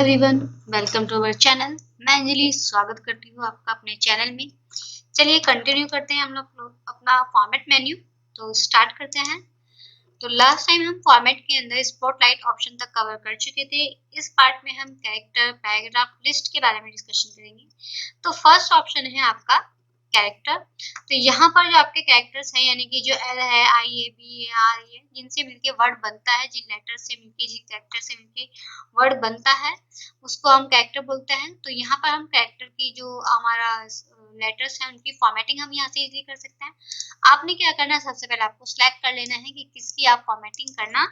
Everyone, welcome to our channel. मैं अंजलि स्वागत करती हूँ आपका अपने चैनल में। चलिए कंटिन्यू करते हैं हम लोग अपना फॉर्मेट मेन्यू। तो स्टार्ट करते हैं। तो लास्ट टाइम हम फॉर्मेट के अंदर स्पॉटलाइट ऑप्शन तक कवर कर चुके थे। इस पार्ट में हम कैरेक्टर, पैराग्राफ, लिस्ट के बारे में डिस्कशन करेंगे। तो फर्स्ट ऑप्शन है आपका कैरेक्टर। तो यहाँ पर जो आपके कैरेक्टर्स हैं, यानी कि जो एल है, आई है, बी है, आर है, जिनसे मिलके वर्ड बनता है, जिन लेटर से मिलके, जिन कैरेक्टर से मिलके वर्ड बनता है, उसको हम कैरेक्टर बोलते हैं। तो यहाँ पर हम कैरेक्टर की जो हमारा लेटर्स हैं, उनकी फॉर्मेटिंग हम यहाँ से इजीली कर सकते हैं। आपने क्या करना है, सबसे पहले आपको सिलेक्ट कर लेना है कि किसकी आप फॉर्मेटिंग करना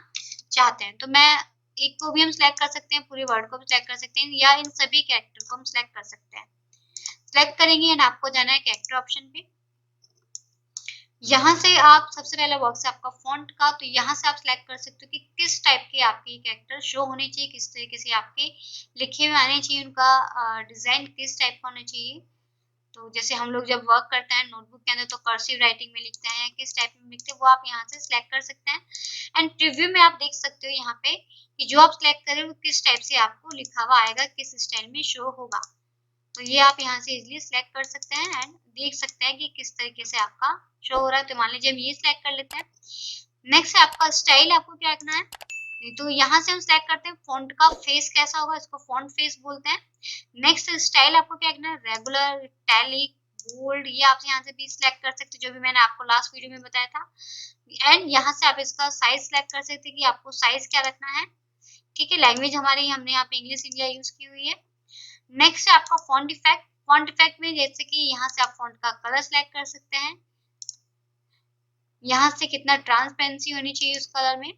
चाहते हैं। तो मैं एक को भी हम सिलेक्ट कर सकते हैं, पूरे वर्ड को भी सिलेक्ट कर सकते हैं, या इन सभी कैरेक्टर को हम सिलेक्ट कर सकते हैं। सिलेक्ट करेंगे एंड आपको जाना है कैरेक्टर ऑप्शन पे। यहाँ से आप सबसे पहला बॉक्स है आपका फॉन्ट का। तो यहाँ से आप सिलेक्ट कर सकते हो कि किस टाइप के आपके कैरेक्टर शो होने चाहिए, किस तरीके से आपके लिखे हुए आने चाहिए, उनका डिजाइन किस टाइप का होना चाहिए। तो जैसे हम लोग जब वर्क करते हैं नोटबुक के अंदर, तो कर्सिव राइटिंग में लिखते हैं, किस टाइप में लिखते हैं, वो आप यहाँ से सिलेक्ट कर सकते हैं। एंड प्रीव्यू में आप देख सकते हो यहाँ पे कि जो आप सिलेक्ट करें वो किस टाइप से आपको लिखा हुआ आएगा, किस स्टाइल में शो होगा। तो ये आप यहाँ से इजीली सिलेक्ट कर सकते हैं एंड देख सकते हैं कि किस तरीके से आपका शो हो रहा है। तो मान लीजिए हम ये सिलेक्ट कर लेते हैं। नेक्स्ट है आपका स्टाइल, आपको क्या रखना है। तो यहाँ से हम सिलेक्ट करते हैं फॉन्ट का फेस कैसा होगा, इसको फॉन्ट फेस बोलते हैं। नेक्स्ट स्टाइल आपको क्या रखना है, रेगुलर, इटैलिक, बोल्ड, ये आप यहाँ से भी सिलेक्ट कर सकते हैं, जो भी मैंने आपको लास्ट वीडियो में बताया था। एंड यहाँ से आप इसका साइज सिलेक्ट कर सकते हैं कि आपको साइज क्या रखना है। ठीक है, लैंग्वेज हमारी हमने यहाँ पे इंग्लिश इंडिया यूज की हुई है। नेक्स्ट है आपका फॉन्ट इफेक्ट। फॉन्ट इफेक्ट में जैसे कि यहाँ से आप फॉन्ट का कलर सेलेक्ट कर सकते हैं, यहाँ से कितना ट्रांसपेरेंसी होनी चाहिए उस कलर में,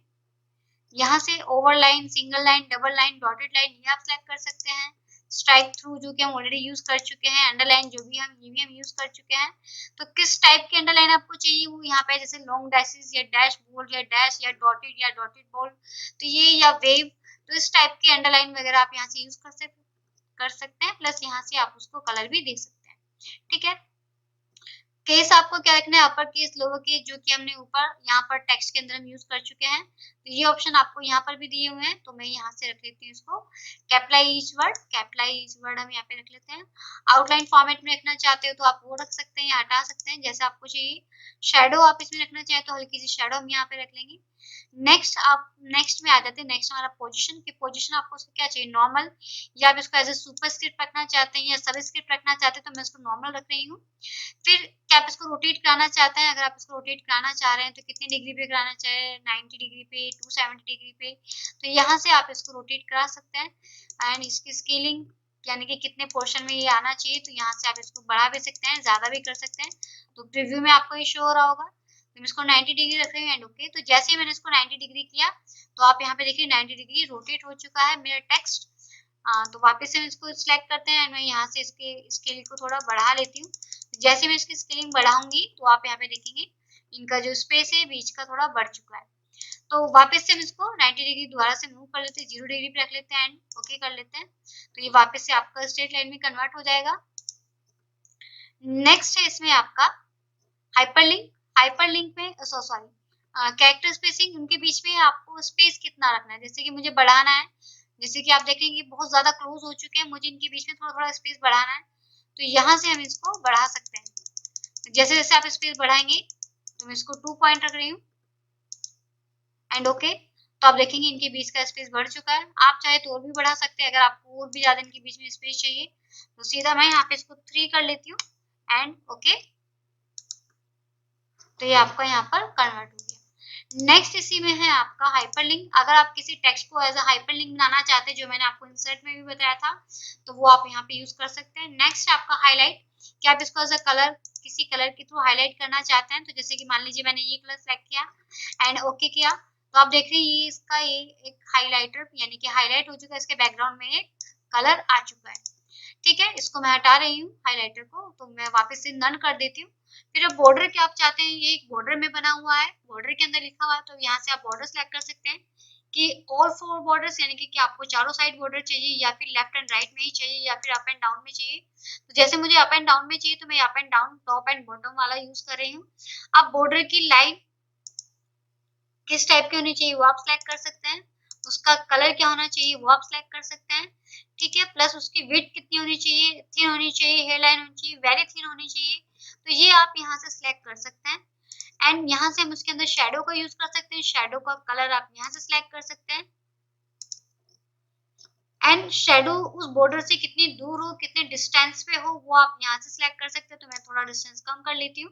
यहाँ से overline, single line, double line, dotted line, ये आप सेलेक्ट कर सकते हैं। स्ट्राइक थ्रू जो कि हम ऑलरेडी यूज कर चुके हैं, अंडरलाइन जो भी हम ये भी हम यूज कर चुके हैं। तो किस टाइप की अंडरलाइन आपको चाहिए वो यहाँ पे, जैसे लॉन्ग डैशेस या डैश बोल्ड या डैश या डॉटेड बोल्ड, तो ये या वेव, तो इस टाइप की अंडरलाइन वगैरह आप यहाँ से यूज कर सकते हैं। प्लस यहाँ से आप उसको कलर भी दे सकते हैं। ठीक है, केस आपको क्या रखना है, अपर केस, लोअर केस, जो कि हमने ऊपर यहाँ पर टेक्स्ट के अंदर हम यूज कर चुके हैं। तो ये ऑप्शन आपको यहाँ पर भी दिए हुए हैं। तो मैं यहाँ से रख लेती हूँ इसको कैपिटलाइज वर्ड हम यहाँ पे रख लेते हैं। आउटलाइन फॉर्मेट में रखना चाहते हो तो आप वो रख सकते हैं या हटा सकते हैं, जैसे आपको चाहिए। शेडो आप इसमें रखना चाहे तो हल्की सी शेडो हम यहाँ पे रख लेंगे। नेक्स्ट में आ जाते हैं। नेक्स्ट हमारा पोजीशन की पोजीशन आपको उसको क्या चाहिए, नॉर्मल, या आप इसको एज ए सुपरस्क्रिप्ट रखना चाहते हैं या सबस्क्रिप्ट रखना चाहते हैं, तो मैं इसको नॉर्मल रख रही हूँ। फिर क्या आप इसको रोटेट कराना चाहते हैं, अगर आप इसको रोटेट कराना चाह रहे हैं तो कितनी डिग्री पे कराना चाहे, 90 डिग्री पे, 270 डिग्री पे, तो यहाँ से आप इसको रोटेट करा सकते हैं। एंड इसकी स्केलिंग, यानी कि कितने पोर्शन में ये आना चाहिए, तो यहाँ से आप इसको बढ़ा भी सकते हैं, ज्यादा भी कर सकते हैं। तो प्रीव्यू में आपको ये शो हो रहा होगा। तो मैं इसको 90 डिग्री रख रही हूँ एंड ओके। तो जैसे ही मैंने इसको 90 डिग्री किया, तो आप यहाँ पे देखिए 90 डिग्री रोटेट हो चुका है मेरा टेक्स्ट। तो वापस से इसको सिलेक्ट करते हैं, मैं यहाँ से इसके स्केल को थोड़ा बढ़ा लेती हूँ। जैसे मैं इसकी स्केलिंग बढ़ाऊंगी तो आप यहाँ पे देखेंगे इनका जो स्पेस है बीच का थोड़ा बढ़ चुका है। तो वापस से हम इसको 90 डिग्री दोबारा से मूव कर लेते हैं, 0 डिग्री पे रख लेते हैं एंड ओके कर लेते हैं। तो ये वापस से आपका स्ट्रेट लाइन में कन्वर्ट हो जाएगा। नेक्स्ट है इसमें आपका हाइपरलिंक। हाइपरलिंक में सॉरी कैरेक्टर स्पेसिंग, उनके बीच में आपको स्पेस कितना रखना है। जैसे कि मुझे बढ़ाना है, जैसे कि आप देखेंगे बहुत ज्यादा क्लोज हो चुके हैं, मुझे इनके बीच में थोड़ा थोड़ा स्पेस बढ़ाना है। तो यहाँ से हम इसको बढ़ा सकते हैं। जैसे जैसे आप स्पेस बढ़ाएंगे, तो मैं इसको 2 पॉइंट रख रही हूँ एंड ओके। तो आप देखेंगे इनके बीच का स्पेस बढ़ चुका है। आप चाहे तो और भी बढ़ा सकते हैं, अगर आपको और भी ज्यादा इनके बीच में स्पेस चाहिए तो सीधा मैं यहाँ पे इसको 3 कर लेती हूँ एंड ओके। तो ये आपका यहाँ पर कन्वर्ट हो गया। नेक्स्ट इसी में है आपका हाइपरलिंक। अगर आप किसी टेक्स्ट को एज अ हाइपरलिंक बनाना चाहते हैं, जो मैंने आपको इंसर्ट में भी बताया था, तो वो आप यहाँ पे यूज कर सकते हैं। नेक्स्ट आपका हाईलाइट, कि आप इसको एज अ कलर, किसी कलर के थ्रू हाईलाइट करना चाहते हैं। तो जैसे कि मान लीजिए मैंने ये कलर सेलेक्ट किया एंड ओके किया, तो आप देख रहे हैं ये इसका ये एक हाईलाइटर, यानी कि हाईलाइट हो चुका है, इसके बैकग्राउंड में एक कलर आ चुका है। ठीक है, इसको मैं हटा रही हूँ हाइलाइटर को, तो मैं वापस से नन कर देती हूँ। फिर अब बॉर्डर क्या आप चाहते हैं, ये एक बॉर्डर में बना हुआ है, बॉर्डर के अंदर लिखा हुआ है, तो यहाँ से आप बॉर्डर सेलेक्ट कर सकते हैं कि ऑल 4 बॉर्डर्स, यानी कि आपको चारों साइड बॉर्डर चाहिए या फिर लेफ्ट एंड राइट में ही चाहिए या फिर अप एंड डाउन में चाहिए। तो जैसे मुझे अप एंड डाउन में चाहिए, तो मैं up and down, top and bottom वाला यूज कर रही हूँ। अब बॉर्डर की लाइन किस टाइप की होनी चाहिए वो आप सिलेक्ट कर सकते हैं। उसका कलर क्या होना चाहिए वो आप सिलेक्ट कर सकते हैं, ठीक है। प्लस उसकी विड्थ कितनी होनी चाहिए, थिन होनी चाहिए, हेयर लाइन होनी चाहिए, वेरी थिन होनी चाहिए, तो ये आप यहाँ से सिलेक्ट कर सकते हैं। एंड यहाँ से हम उसके अंदर शेडो का यूज कर सकते हैं, शेडो का कलर आप यहाँ से सिलेक्ट कर सकते हैं। एंड शेडो उस बॉर्डर से कितनी दूर हो, कितने डिस्टेंस पे हो, वो आप यहाँ से सिलेक्ट कर सकते हैं। तो मैं थोड़ा डिस्टेंस कम कर लेती हूँ।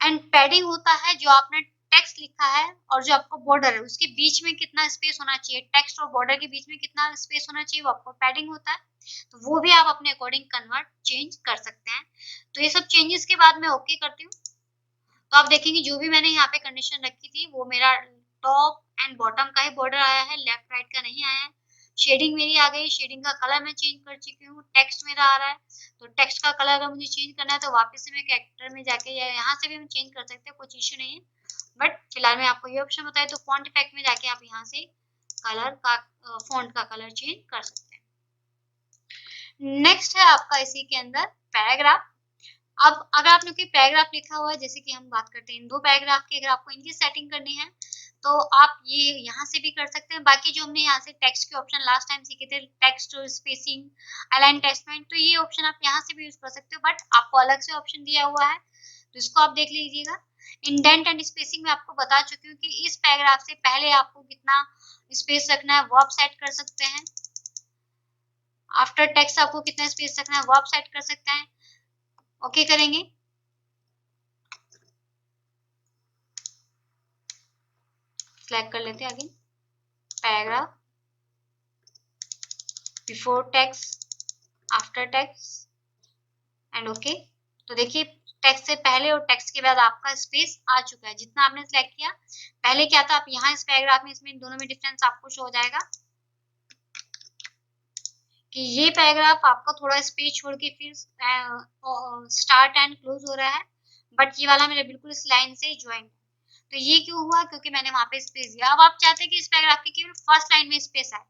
एंड पैडिंग होता है जो आपने टेक्स्ट लिखा है और जो आपको बॉर्डर है उसके बीच में कितना स्पेस होना चाहिए, टेक्स्ट और बॉर्डर के बीच में कितना स्पेस होना चाहिए, वो आपको पैडिंग होता है। तो वो भी आप अपने अकॉर्डिंग कन्वर्ट चेंज कर सकते हैं। तो ये सब चेंजेस के बाद मैं ओके करती हूँ। तो आप देखेंगे जो भी मैंने यहाँ पे कंडीशन रखी थी वो मेरा टॉप एंड बॉटम का ही बॉर्डर आया है, लेफ्ट राइट का नहीं आया है। शेडिंग मेरी आ गई, शेडिंग का कलर मैं चेंज कर चुकी हूँ। टेक्स्ट मेरा आ रहा है, तो टेक्स्ट का कलर अगर मुझे चेंज करना है तो वापस से मैं कैरेक्टर में जाके या यहाँ से भी हम चेंज कर सकते हैं, कुछ इश्यू नहीं है। बट फिलहाल मैं आपको ये ऑप्शन बताया, तो फॉन्ट इफेक्ट में जाके आप यहाँ से कलर का फॉन्ट का कलर चेंज कर सकते हैं। नेक्स्ट है आपका इसी के अंदर पैराग्राफ। अब अगर आपने कोई पैराग्राफ लिखा हुआ है, जैसे कि हम बात करते हैं इन दो पैराग्राफ की, अगर आपको इनकी सेटिंग करनी है तो आप ये यहाँ से भी कर सकते हैं। बाकी जो हमने यहाँ से टेक्स्ट के ऑप्शन लास्ट टाइम सीखे थे, टेक्स्ट स्पेसिंग, अलाइन टेक्स्टमेंट, तो ये ऑप्शन आप यहाँ से भी यूज कर सकते हो, बट आपको अलग से ऑप्शन दिया हुआ है, तो इसको आप देख लीजिएगा। इंडेंट एंड स्पेसिंग में आपको बता चुकी हूँ कि इस पैराग्राफ से पहले आपको कितना स्पेस रखना है वो आप सेट कर सकते हैं। आफ्टर टेक्स्ट आपको कितना स्पेस रखना है वो आप सेट कर सकते हैं। ओके करेंगे। सिलेक्ट कर लेते हैं again paragraph, before text, after text and okay. तो देखिए टेक्स्ट से पहले और टेक्स्ट के बाद आपका स्पेस आ चुका है जितना आपने सिलेक्ट किया। पहले क्या था, आप यहाँ इस पैराग्राफ में इसमें इन दोनों में डिफरेंस आपको शो हो जाएगा कि ये पैराग्राफ आपका थोड़ा स्पेस छोड़ के फिर स्टार्ट एंड क्लोज हो रहा है, बट ये वाला मेरा बिल्कुल इस लाइन से ज्वाइन है। तो ये क्यों हुआ, क्योंकि मैंने वहां पे स्पेस दिया। अब आप चाहते हैं कि इस पैराग्राफ की केवल फर्स्ट लाइन में स्पेस आए,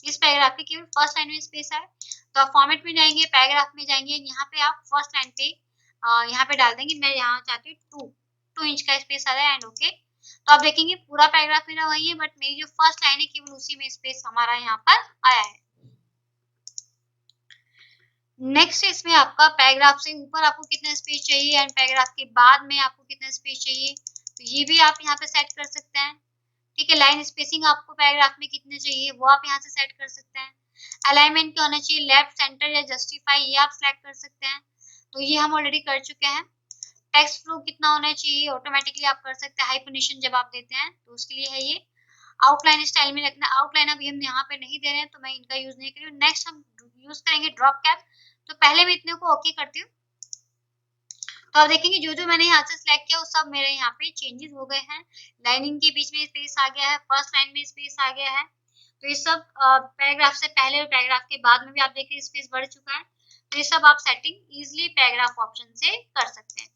इस पैराग्राफ की केवल फर्स्ट लाइन में स्पेस आए, तो आप फॉर्मेट में जाएंगे, पैराग्राफ में जाएंगे, यहाँ पे आप फर्स्ट लाइन पे यहाँ पे डाल देंगे, मैं यहाँ चाहती हूँ 2 इंच का स्पेस आ रहा है एंड ओके। तो आप देखेंगे पूरा पैराग्राफ मेरा वही है, बट मेरी जो फर्स्ट लाइन है केवल उसी में स्पेस हमारा यहाँ पर आया है। नेक्स्ट इसमें आपका पैराग्राफ से ऊपर आपको कितना स्पेस चाहिए एंड पैराग्राफ के बाद में आपको कितना स्पेस चाहिए, तो ये भी आप यहाँ पे सेट कर सकते हैं, ठीक है। लाइन स्पेसिंग आपको पैराग्राफ में कितने चाहिए वो आप यहाँ से सेट कर सकते हैं। अलाइनमेंट क्या होना चाहिए, लेफ्ट, सेंटर या जस्टिफाई, ये आप सेलेक्ट कर सकते हैं, तो ये हम ऑलरेडी कर चुके हैं। टेक्स्ट फ्लो कितना होना चाहिए ऑटोमेटिकली आप कर सकते हैं, हाइपरनेशन जब आप देते हैं तो उसके लिए है ये। आउटलाइन स्टाइल में रखना, आउटलाइन अभी हम यहाँ पे नहीं दे रहे हैं तो मैं इनका यूज नहीं कर रही हूँ। नेक्स्ट हम यूज करेंगे ड्रॉप कैप, तो पहले मैं इतने को ओके करती हूँ। तो आप देखेंगे जो जो मैंने यहाँ से सिलेक्ट किया वो सब मेरे यहाँ पे चेंजेस हो गए हैं। लाइनिंग के बीच में स्पेस आ गया है, फर्स्ट लाइन में स्पेस आ गया है, तो ये सब पैराग्राफ से पहले और पैराग्राफ के बाद में भी आप देखिए स्पेस बढ़ चुका है। तो ये सब आप सेटिंग इजिली पैराग्राफ ऑप्शन से कर सकते हैं।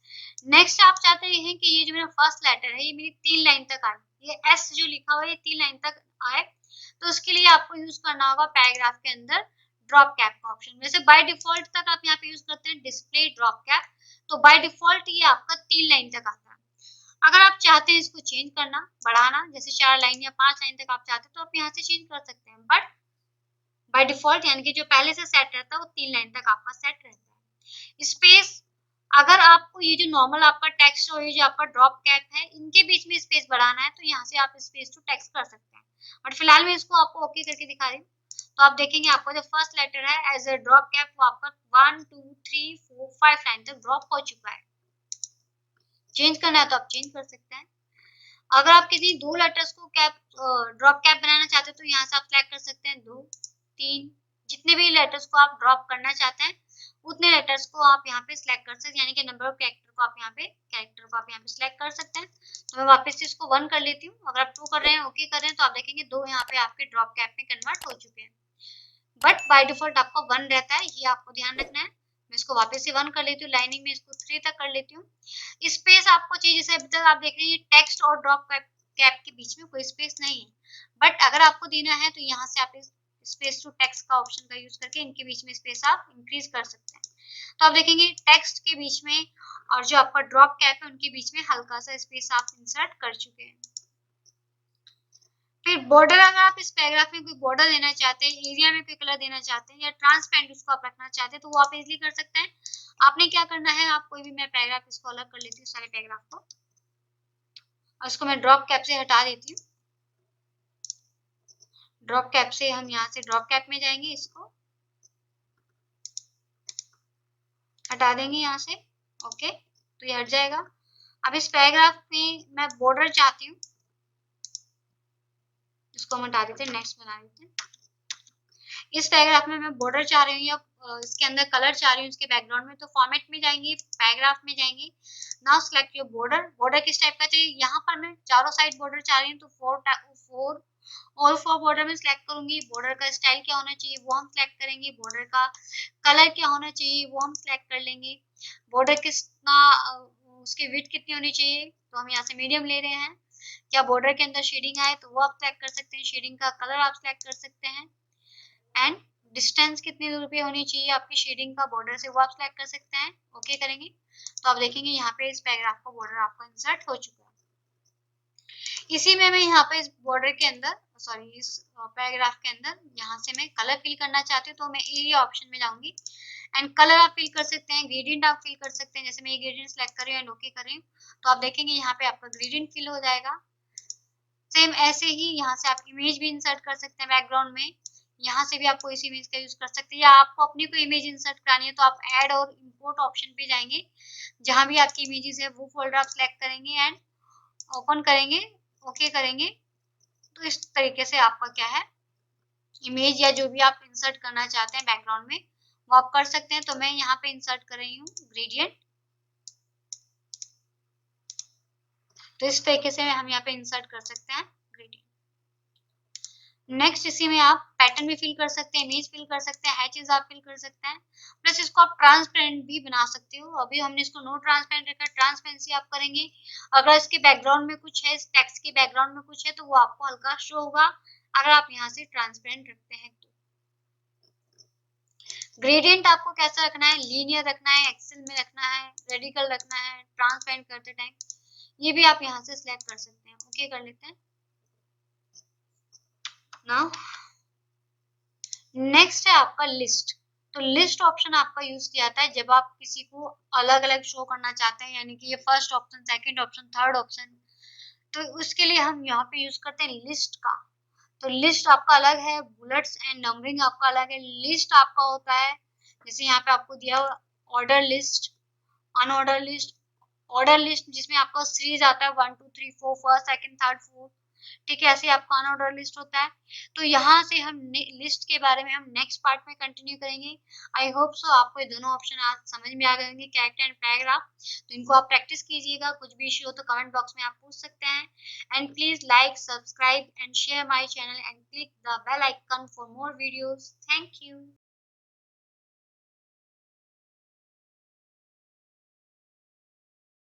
नेक्स्ट आप चाहते हैं कि ये जो मेरा फर्स्ट लेटर है ये मेरी 3 लाइन तक आए, ये एस जो लिखा हुआ है ये 3 लाइन तक आए, तो उसके लिए आपको यूज करना होगा पैराग्राफ के अंदर ड्रॉप कैप का ऑप्शन। वैसे बाय डिफॉल्ट तक आप यहाँ पे यूज करते हैं डिस्प्ले ड्रॉप कैप, तो बाय डिफॉल्ट ये आपका 3 लाइन तक आता है। अगर आप चाहते हैं इसको चेंज करना, बढ़ाना, जैसे 4 लाइन या 5 लाइन तक आप चाहते हैं तो आप यहाँ से चेंज कर सकते हैं, बट बाय डिफॉल्ट यानी कि जो पहले से सेट रहता है वो 3 लाइन तक आपका सेट रहता है। स्पेस, अगर आपको ये जो नॉर्मल आपका टेक्स्ट और ये जो आपका ड्रॉप कैप है इनके बीच में स्पेस बढ़ाना है तो यहाँ से आप स्पेस टू टेक्स्ट कर सकते हैं, बट फिलहाल मैं इसको आपको ओके करके दिखा रही हूँ। तो आप देखेंगे आपका जो फर्स्ट लेटर है एज अ ड्रॉप कैप वो आपका 1 2 3 4 5 लाइन तक ड्रॉप हो चुका है। चेंज करना है तो आप चेंज कर सकते हैं। अगर आप किसी 2 लेटर्स को कैप ड्रॉप कैप बनाना चाहते हैं तो यहाँ से आप सिलेक्ट कर सकते हैं 2 3, जितने भी लेटर्स को आप ड्रॉप करना चाहते हैं उतने लेटर्स को आप यहाँ पे सिलेक्ट कर सकते हैं, यानी कि नंबर ऑफ कैरेक्टर को आप यहाँ पे सिलेक्ट कर सकते हैं। तो मैं वापस से इसको 1 कर लेती हूँ। अगर आप 2 कर रहे हैं, ओके कर रहे हैं, तो आप देखेंगे 2 यहाँ पे आपके ड्रॉप कैप में कन्वर्ट हो चुके हैं, बट बाय डिफॉल्ट आपका 1 रहता है, ये आपको ध्यान रखना है। मैं इसको वापस से 1 कर लेती हूँ, लाइनिंग में इसको 3 तक कर लेती हूँ। स्पेस आपको चाहिए, जैसे अभी तक आप देख रहे हैं टेक्स्ट और ड्रॉप कैप के बीच में कोई स्पेस नहीं है, बट अगर आपको देना है तो यहाँ से आप इस स्पेस टू टेक्स्ट का ऑप्शन का यूज करके इनके बीच में स्पेस आप इंक्रीज कर सकते हैं। तो आप देखेंगे टेक्स्ट के बीच में और जो आपका ड्रॉप कैप है उनके बीच में हल्का सा स्पेस आप इंसर्ट कर चुके हैं। फिर बॉर्डर, अगर आप इस पैराग्राफ में कोई बॉर्डर देना चाहते हैं, एरिया में कोई कलर देना चाहते हैं या ट्रांसपेरेंट उसको आप रखना चाहते हैं तो वो आप इजीली कर सकते हैं। आपने क्या करना है, आप कोई भी, मैं पैराग्राफ इसको अलग कर लेती हूँ सारे पैराग्राफ को, और इसको मैं ड्रॉप कैप से हटा देती हूँ। ड्रॉप कैप से हम यहाँ से ड्रॉप कैप में जाएंगे, इसको हटा देंगे यहाँ से। ओके, तो ये हट जाएगा। अब इस पैराग्राफ में मैं बॉर्डर चाहती हूँ, इसको हम हटा देते हैं, नेक्स्ट बना देते हैं। इस पैराग्राफ में मैं बॉर्डर चाह रही हूँ या इसके अंदर कलर चाह रही हूँ इसके बैकग्राउंड में, तो फॉर्मेट में जाएंगे, पैराग्राफ में जाएंगे। Now select your border. Border किस टाइप का चाहिए, यहाँ पर मैं चारों साइड बॉर्डर चाह रही हूँ तो ऑल फोर बॉर्डर में सिलेक्ट करूंगी। बॉर्डर का स्टाइल क्या होना चाहिए वो हम सिलेक्ट करेंगे, बॉर्डर का कलर क्या होना चाहिए वो हम सिलेक्ट कर लेंगे, बॉर्डर कितना उसकी विड्थ कितनी होनी चाहिए, तो हम यहाँ से मीडियम ले रहे हैं। क्या बॉर्डर के अंदर शेडिंग आए तो वो आप सिलेक्ट कर सकते हैं, शेडिंग का कलर आप सिलेक्ट कर सकते हैं, एंड डिस्टेंस कितनी दूर पे होनी चाहिए आपकी शेडिंग का बॉर्डर से वो आप सिलेक्ट कर सकते हैं। ओके करेंगे तो आप देखेंगे यहाँ पे इस पैराग्राफ का बॉर्डर आपका इंसर्ट हो चुका है। इसी में मैं यहाँ पे इस बॉर्डर के अंदर, सॉरी इस पैराग्राफ के अंदर यहाँ से मैं कलर फिल करना चाहती हूँ तो मैं एरिया ऑप्शन में जाऊंगी एंड कलर आप फिल कर सकते हैं, ग्रेडियंट आप फिल कर सकते हैं। जैसे मैं ये ग्रेडियंट सेलेक्ट कर रही हूँ एंड ओके कर रही हूँ तो आप देखेंगे यहाँ पे आपका ग्रेडियंट फिल हो जाएगा। सेम ऐसे ही यहाँ से आप इमेज भी इंसर्ट कर सकते हैं बैकग्राउंड में, यहाँ से भी आप कोई सी इमेज का यूज कर सकते हैं, या आपको अपनी कोई इमेज इंसर्ट करानी है तो आप ऐड और इंपोर्ट ऑप्शन पे जाएंगे, जहां भी आपकी इमेजेस है वो फोल्डर आप सिलेक्ट करेंगे एंड ओपन करेंगे, ओके करेंगे। तो इस तरीके से आपका क्या है, इमेज या जो भी आप इंसर्ट करना चाहते हैं बैकग्राउंड में वो आप कर सकते हैं। तो मैं यहाँ पे इंसर्ट कर रही हूँ ग्रेडियंट, तो इस तरीके से हम यहाँ पे इंसर्ट कर सकते हैं ग्रेडियंट। नेक्स्ट इसी में आप पैटर्न भी फिल कर सकते हैं, इमेज फिल कर सकते हैं, हैचेस आप फिल कर सकते हैं, प्लस इसको आप ट्रांसपेरेंट भी बना सकते हो। अभी हमने इसको नो ट्रांसपेरेंट रखा, ट्रांसपेरेंसी आप करेंगे। अगर इसके बैकग्राउंड में कुछ है, टेक्स्ट के बैकग्राउंड में कुछ है तो वो आपको हल्का शो होगा अगर आप यहाँ से ट्रांसपेरेंट रखते हैं तो। ग्रेडियंट आपको कैसा रखना है, लीनियर रखना है, एक्सेल में रखना है, रेडिकल रखना है, ट्रांसपेरेंट करते टाइम, ये भी आप यहाँ से सिलेक्ट कर सकते हैं। ओके कर लेते हैं। नाउ नेक्स्ट है आपका लिस्ट। तो लिस्ट ऑप्शन आपका यूज किया जाता है जब आप किसी को अलग अलग शो करना चाहते हैं, यानी कि ये first option, second option, third option, तो उसके लिए हम यहाँ पे यूज करते हैं लिस्ट का। तो लिस्ट आपका अलग है, बुलेट्स एंड नंबरिंग आपका अलग है। लिस्ट आपका होता है जैसे यहाँ पे आपको दिया order list, unordered list, order list जिसमें आपका सीरीज आता है 1 2 3 4 फर्स्ट सेकंड थर्ड फोर्थ, ठीक है, ऐसे आपका अनऑर्डर लिस्ट होता है। तो यहाँ से हम लिस्ट के बारे में हम नेक्स्ट पार्ट में कंटिन्यू करेंगे। आई होप सो आपको ये दोनों ऑप्शन आज समझ में आ गए होंगे, कैरेक्टर एंड पैराग्राफ। तो इनको आप प्रैक्टिस कीजिएगा, कुछ भी इश्यू हो तो कमेंट बॉक्स में आप पूछ सकते हैं। And please like, subscribe and share my channel and click the bell icon for more videos. Thank you.